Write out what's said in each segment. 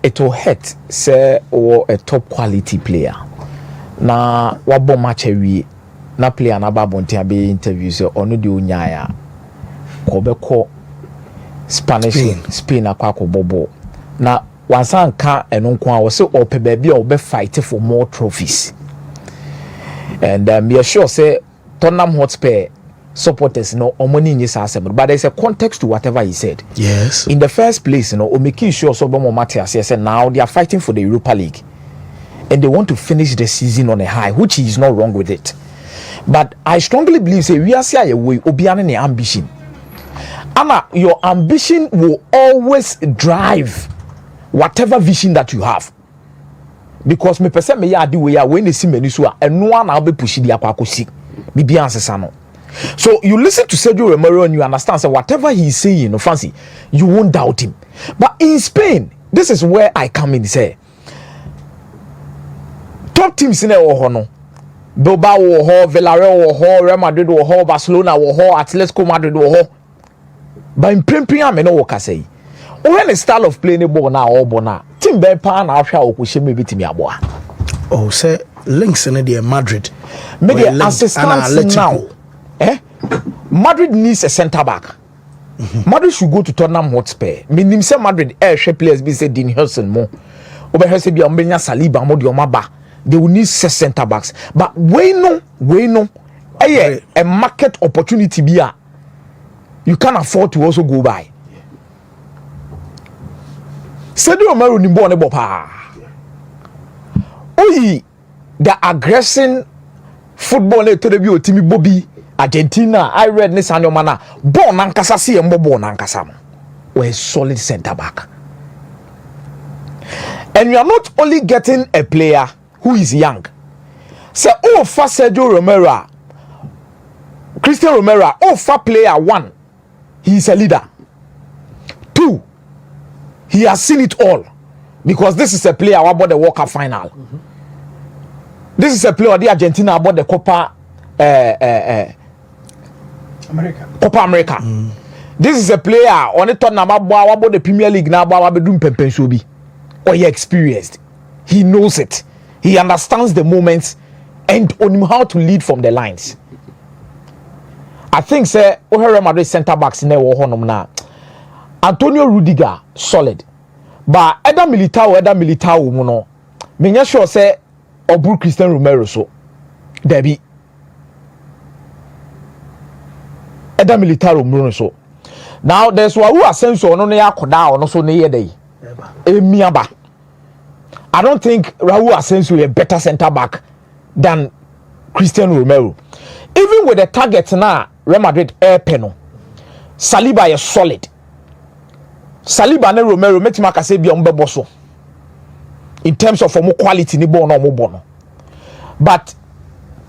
it will hurt say or a top quality player na wabo match we na player na babonti abi interview say onu de onyaya ko be ko Spain akwa bobo na wansan ka eno nko a wo se ope ba bia wo be fight for more trophies and we are sure say Tottenham Hotspur supporters omoni nyisa asem but there's a context to whatever he said. Yes, in the first place o making sure so bomo Matthias say now they are fighting for the Europa League and they want to finish the season on a high, which is not wrong with it, but I strongly believe say we are say we obiane ne ambition. Anna, your ambition will always drive whatever vision that you have. Because me person me ya di we ya when they see many so and no one be push di akwa akosi. Bibi ansesa no. So you listen to Sergio Romero and you understand say whatever he's saying, no fancy, you won't doubt him. But in Spain, this is where I come in say. Top teams in there no. Bilbao wo Villarreal wo Real Madrid wo Barcelona wo Atletico Madrid wo. But in Premier me no work say. When the style of playing the ball now or bona, team be pan na hwa okuhye me bitimi aboa. Oh, say links in the Madrid. Maybe assistance now. Madrid needs a centre back. Madrid should go to Tottenham Hotspur. Meaning say Madrid players be say Dean Hudson mo. Obe say be ombenya Saliba mo de omaba. They will need 6 centre backs. But we know a market opportunity be a you can't afford to also go by. Sergio Romero ni born ebo pa. Oyi the aggressing football na to be otimi Bobby Argentina I read this and mana born nankasa see embo born nankasa. We solid centre back. And you are not only getting a player who is young. Say for Sergio Romero, Christian Romero, for player 1. He is a leader. 2, he has seen it all because this is a player about the World Cup final. This is a player the Argentina about the Copa America. This is a player on the Tottenham about the Premier League now about doing pempensobi. Or he experienced. He knows it. He understands the moments and on him how to lead from the lines. I think say Real Madrid centre backs in there na Antonio Rudiger solid, but Eda Militao mu no me sure say obu Christian Romero so debi Eda Militao mu so. Now there's one who Asensio no na yakoda ono so na ye dey emiaba. I don't think Raul Asensio is a better centre back than Christian Romero. Even with the targets now, Real Madrid air penal. Saliba is solid. Saliba and Romero make Maka say be bosso. In terms of more quality, ni bono mo bono. But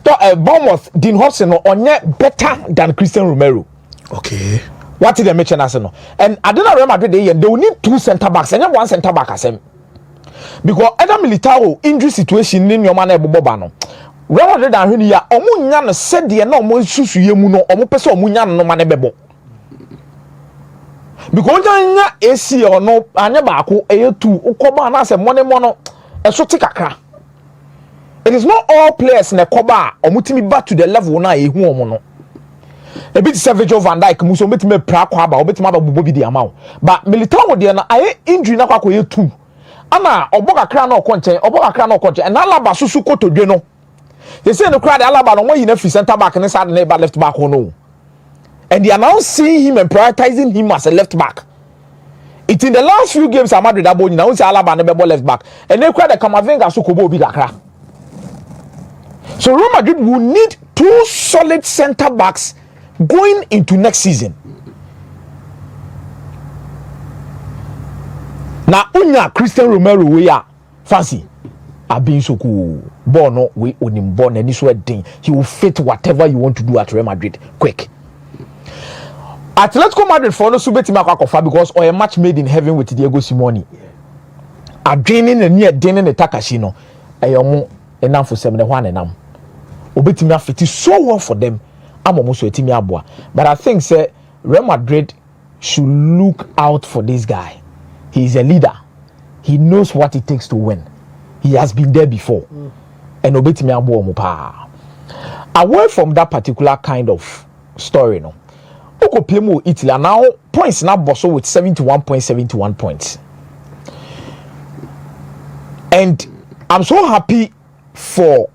Bournemouth, Dean Hudson on better than Christian Romero. Okay. What did they mention as no? And I don't know Real Madrid they will need 2 centre backs and 1 centre back as him. Because Eda Militao injury situation in your man eboba no. Real Madrid and huni ya omu nya no said de na omu susu yemu no omu pese omu nya no man bebo. Because nya AC ono anya baako eye 2 ukoba na se money mono eso ti kakra. It is not all players na koba omu timi back to the level na ehu omu no. A bit Virgil van Dijk muso betime pra kwa aba obetime aba bobo bi di ama. But Militao de na aye injury na kwa ko ye 2. Ana oboka kra na okonche and Alaba susu kotodwe no. They say no crowd Alaba no when he na free center back and side na left back no. And they are now seeing him and prioritizing him as a left back. It's in the last few games Madrid abo na say Alaba na be left back. And they crowd the Camavinga so kobo bi dakra. So Real Madrid will need 2 solid center backs going into next season. Now unya Christian Romero we are fancy abin so cool ball no we onim ball na ni so den he will fit whatever you want to do at Real Madrid quick. Atletico Madrid for no subeti makwa because or a match made in heaven with Diego Simeone. Adrenin and near den and Takashi no ayomo enam for 71 enam obetimi afiti so well for them amomo so etimi aboa. But I think say Real Madrid should look out for this guy. He is a leader. he knows what it takes to win. He has been there before. And obetimi abo mo pa. Away from that particular kind of story, no. Oko play mo Italy now points now bosso with 71 points. And I'm so happy for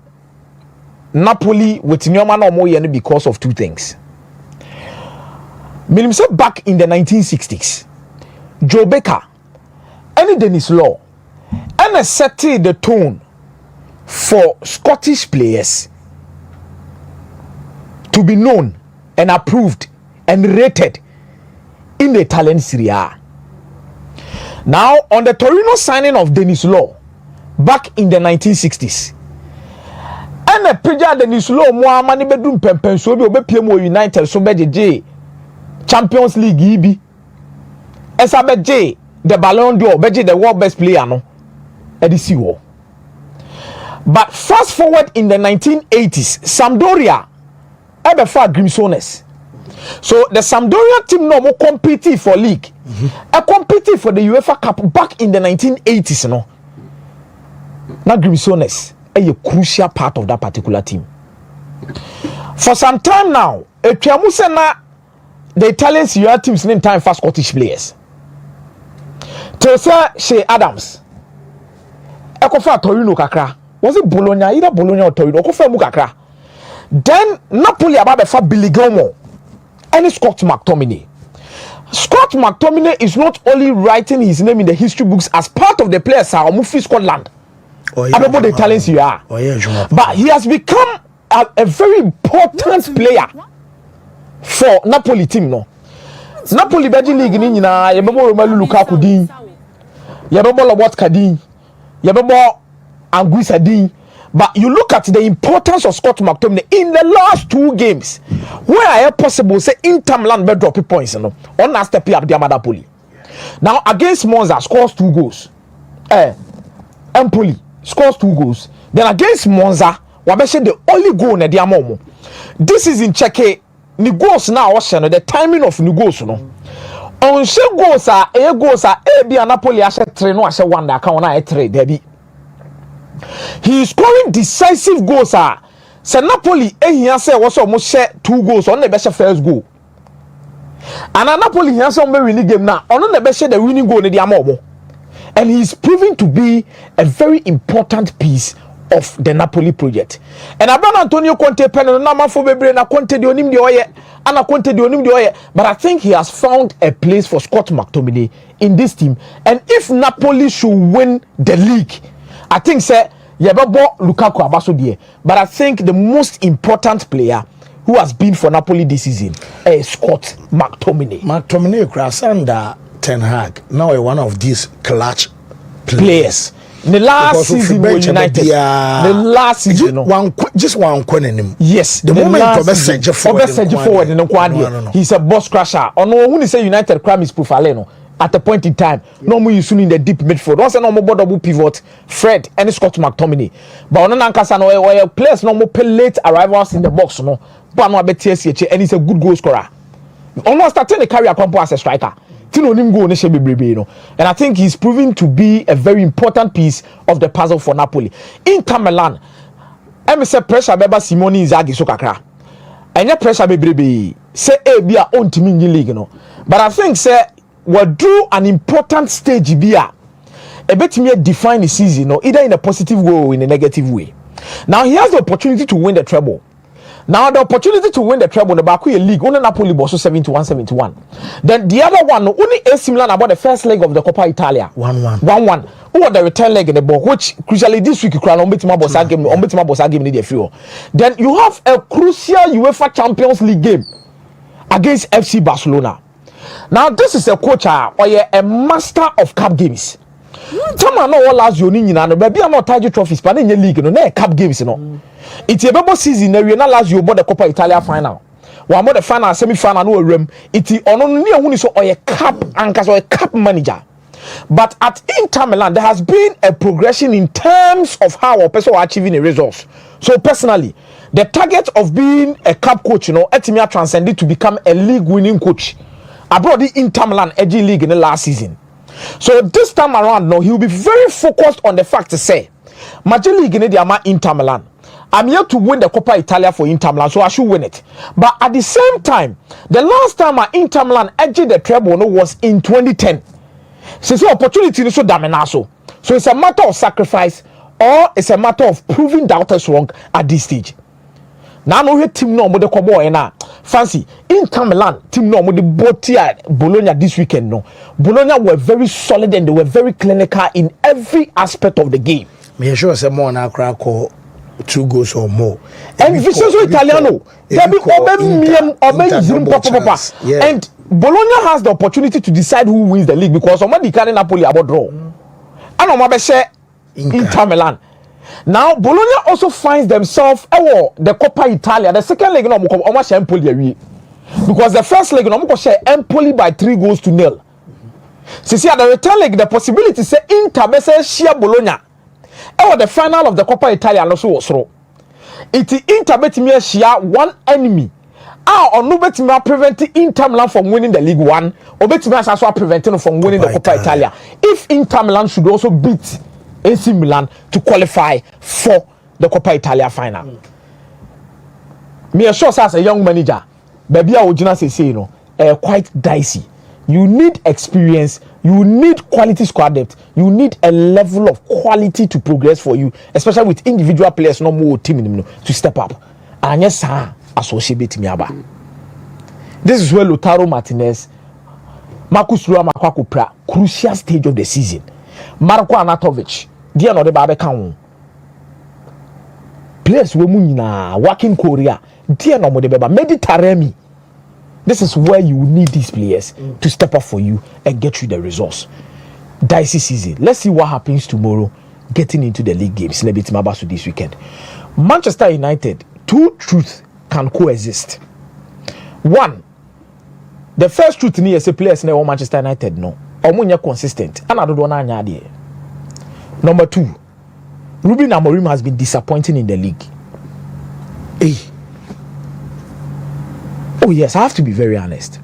Napoli with Nyoma no more because of two things. Meaning say back in the 1960s, Joe Baker, and Dennis Law, and set the tone for Scottish players to be known and approved and rated in the Italian Serie A. Now, on the Torino signing of Dennis Law back in the 1960s, and a pija Dennis Law more money bedroom pempen so be obepiem United so be Champions League EB. Esabeje the Ballon d'Or, beje the world best player no. Edisi wo. But fast forward in the 1980s, Sampdoria ebe for Grimsones. So the Sampdoria team no more competing for league. Competing for the UEFA Cup back in the 1980s no. Now Grimsones a crucial part of that particular team. For some time now, na the Italian Serie A teams name time for Scottish players. Teresa Shea Adams, Ekofa Torino kakra. Was it Bologna? Either Bologna or Torino. Ekofa mu kakra. Then Napoli ababe for Billy Gilmore and Scott McTominay. Scott McTominay is not only writing his name in the history books as part of the players who moved to Scotland. About the Italian Serie A. But he has become a very important player for Napoli team no. Napoli Belgian League ni nyina yebebo Romelu Lukaku din. Yebebo Lobotka din. Yebebo Anguissa din. But you look at the importance of Scott McTominay in the last two games where possible say Inter Milan be drop points no. On that step up the Napoli. Now against Monza scores 2 goals. Empoli scores 2 goals. Then against Monza, wabeshe the only goal na dia momo. This is in Czech. Ni goals now the timing of ni goals no. On she goals be Napoli ashe 3 no ashe 1 da kan na 3 there. He is scoring decisive goals se Napoli ehia se wo so mo share 2 goals on the best first goal. And Napoli here some winning game now. On the best the winning goal ni dia momo. And he is proving to be a very important piece of the Napoli project. And Aban Antonio Conte penel na mafo bebre na Conte de onim de oye ana Conte de onim de oye, but I think he has found a place for Scott McTominay in this team. And if Napoli should win the league, I think say yebebo Lukaku abaso die, but I think the most important player who has been for Napoli this season is Scott McTominay. McTominay Krasanda Ten Hag now one of these clutch players. The last season with United. The last season, just one coin. Yes, the moment forward in the he's a boss crusher. Or no, when you say United crime is proof aleno at a point in time. No more you soon in the deep midfield. Once a normal double pivot, Fred and Scott McTominay. But on an Ankasa no players no more play late arrivals in the box no. But no bet TSH and he's a good goal scorer. Almost starting the career as a striker. And I think he's proving to be a very important piece of the puzzle for Napoli. Inter Milan, I say pressure beba Simone Inzaghi so kakra. And your pressure be say be a own team in the league, But I think say we drew an important stage be a bit me define the season, either in a positive way or in a negative way. Now he has the opportunity to win the treble. Now the opportunity to win the treble, the Baku League, only Napoli was 71. Then the other one, only AC Milan about the first leg of the Coppa Italia. 1-1. Who was the return leg in the ball, which crucially this week crown on Betima Bossa game in the free. Then you have a crucial UEFA Champions League game against FC Barcelona. Now this is a coach or a master of cup games. Tama no all last you nyina no baby am not target trophies but in league no na cup games no. It's a bebo season na we na last you bought the Coppa Italia final. One more the final semi final no rem. It's ono ni ehuni so or a cup anchor or a cup manager. But at Inter Milan there has been a progression in terms of how a person are achieving a results. So personally, the target of being a cup coach, Etimia transcended to become a league winning coach. Abroad the Inter Milan edgy league in the last season. So this time around, no, he will be very focused on the fact to say, Major League in the Inter Milan. I'm here to win the Coppa Italia for Inter Milan, so I should win it. But at the same time, the last time Inter Milan edged the treble was in 2010. So it's an opportunity to show Daminaso. So it's a matter of sacrifice, or it's a matter of proving doubters wrong at this stage. Now no hit team no mo de kobo na fancy Inter Milan team no mo de botia Bologna this weekend no. Bologna were very solid and they were very clinical in every aspect of the game. Me sure say more na crack 2 goals or more. And Vincenzo Italiano, there be papa. And Bologna has the opportunity to decide who wins the league because somebody carrying Napoli about draw. And on share Inter Milan. Now Bologna also finds themselves the Coppa Italia. The second leg no almost Empoli because the first leg no share Empoli by 3-0. See at the return leg the possibility say Inter versus share Bologna. The final of the Coppa Italia also was through. It Inter betimi share one enemy. No betimi prevent Inter Milan from winning the League One, or betimi also preventing from winning the Coppa Italia. If Inter Milan should also beat AC Milan to qualify for the Coppa Italia final. Me sure as a young manager, baby original say quite dicey. You need experience, you need quality squad depth, you need a level of quality to progress for you, especially with individual players no more team to step up. And yes, associate me aba. This is where Lautaro Martinez, Marcus Thuram crucial stage of the season. Marko Arnautovic, dear no de babe kan. Players we munina working Korea, dear no de beba Mediterranean. This is where you need these players to step up for you and get you the results. Dicey season. Let's see what happens tomorrow getting into the league games. Let's be this weekend. Manchester United, 2 truths can coexist. One, the first truth is a players in Manchester United no. Omunya consistent. And I don't know. Number 2, Ruben Amorim has been disappointing in the league. Hey. Oh yes, I have to be very honest.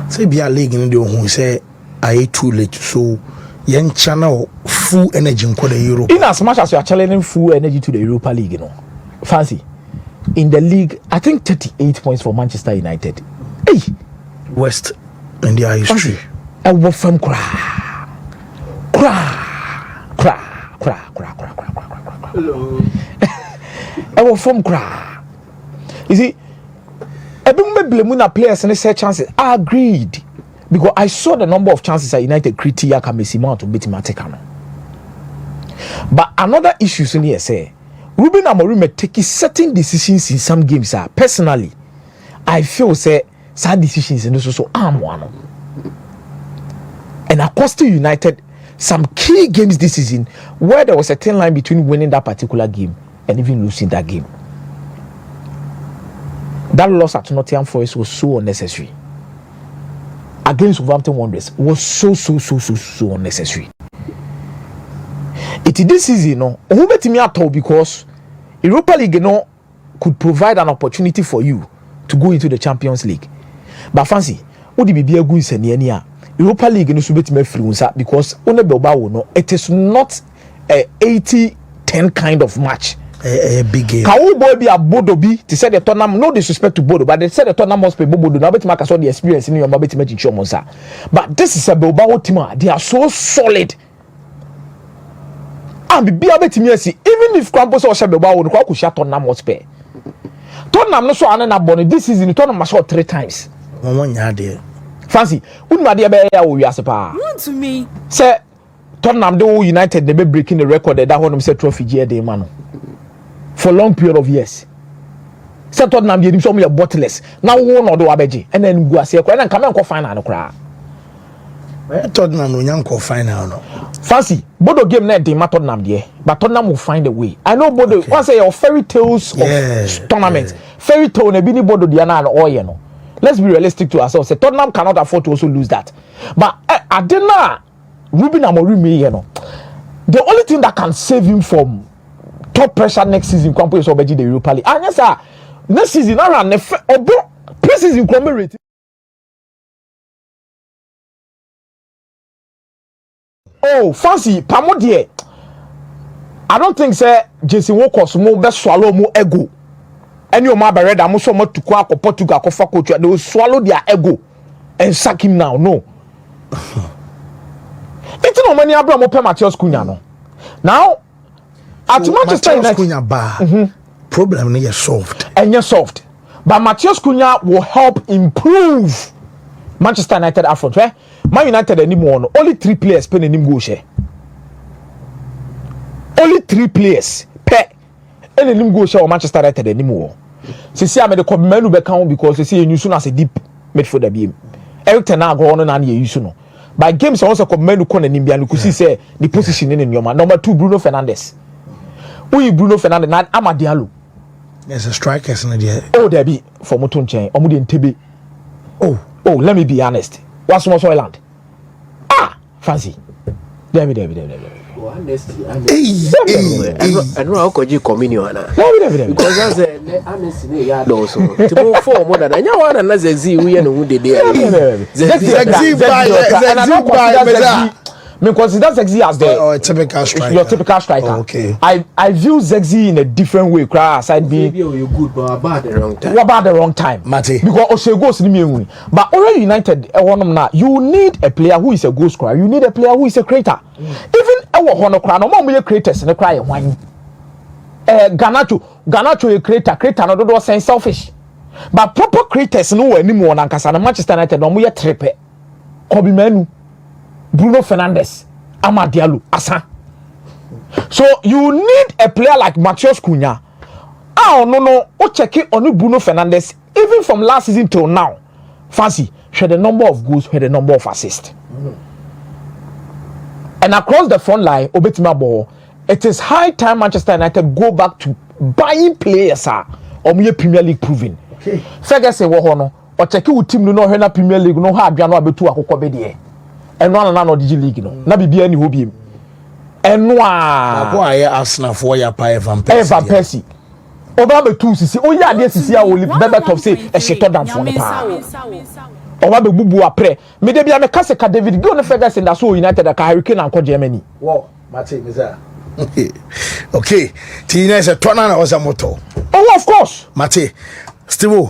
Say be a league in the who say I too late, so young channel full energy in the Europe. In as much as you are channeling full energy to the Europa League, fancy. In the league, I think 38 points for Manchester United. Hey, West in their history. I will from cra. Hello. I will from cra. You see. Players and say chances. I agreed because I saw the number of chances at United criteria can be similar to beat Matekano. But another issue in here say Ruben Amorim may take certain decisions in some games. Personally, I feel say sad decisions in also one. And accosted United some key games this season where there was a thin line between winning that particular game and even losing that game. That loss at Nottingham Forest was so unnecessary. Against Wolverhampton Wanderers was so unnecessary. It is this season, who bet me at all because Europa League could provide an opportunity for you to go into the Champions League. But fancy, would it be a good senior? Europa League no subet me free because it is not a 80-10 kind of match. A big game. Can boy be a Bodo be to say the Tottenham? No disrespect to Bodo, but they said the Tottenham must be Bodo. Now, bet Marcus the experience in your mobile match in Chomonsa. But this is a Bilbao team. They are so solid. And be a bit me see. Even if Campos or Bilbao, the could shut Tottenham must pay. Tottenham no so an abonne this season. Tottenham must shot 3 times. Fancy, wouldn't my dear bear we are super? To me, say Tottenham the United they be breaking the record that one of say trophy year day man. For a long period of years. Say Tottenham you show me a bottleless. Now one or do abeji and then go say and come and final no cry. Tottenham no yanko final no. Fancy, Bodo game net dey Tottenham there, but Tottenham will find a way. I know Bodo. Okay. Once say your fairy tales of tournament, fairy tale ne bi ni Bodo dia na all you know. Let's be realistic to ourselves. Say Tottenham cannot afford to also lose that. But I did not Ruben Amorim, the only thing that can save him from top pressure next season, Campo is already the Europa League. And yes, sir, next season, around the pre-season, Oh, fancy pamo dear. I don't think say Jason Walker's more best swallow more ego. And your mother read I'm so much to quack or Portugal for coach. They will swallow their ego and sack him now. No. It's no money Abraham open Matthias Cunha no. Now at so Manchester United Cunha problem is solved. And you're solved. But Matthias Cunha will help improve Manchester United up front. Right? Man United anymore. Only 3 players pay any go share. Only 3 players pay any go share Manchester United anymore. See, I made the menu back count because you see you soon as a deep midfielder beam. Eric Ten go on and you know. By games also come menu con and Nimbian could see say the position in your man. Number 2 Bruno Fernandes. Who Bruno Fernandes not Amadialo. There's a striker in there. Oh, there be for Mutun Chain, Omudi TB. Oh, let me be honest. What's more Soiland? Ah, fancy. There. Honesty. And how could you communion? Because that's a honestly, yeah, also. To move forward, and I want another Z, we are who did it. Because that's Zexi as the typical striker. Your typical striker. Oh, okay. I view Zexi in a different way. Aside being you good, but about the wrong time. What about the wrong time? Mate. Because Oshe goes in me. But already United, you need a player who is a goal scorer. You need a player who is a creator. Even our Hono Crown, no more creators in the cry wine. Ganacho a creator no do saying selfish. But proper creators no anymore than Casana Manchester United no more tripe. Kobe Menu. Bruno Fernandes, Amad Diallo, Asa. So you need a player like Matthias Cunha. No. Check it on Bruno Fernandes. Even from last season till now, fancy. Share the number of goals, share the number of assists. And across the front line, Obetima ball. It is high time Manchester United go back to buying players. Or Premier League proving. Okay. Ferguson no. Or check it with team no na Premier League no hard no abetu akoko be and one and Digi League no. Na bibi ani hobi. Enwa. Na go aye Arsenal for ya pa Evan Persie. Oba be two sisi. O ya de sisi a oli better top say e sheto dan for ne pa. Oba be bubu apre. Me de bia me kase ka David go no Ferguson da so United ka Hurricane anko Germany. Wow, Mate Meza. Okay. Tina is a turn on was a motor. Oh, of course. Mate. Still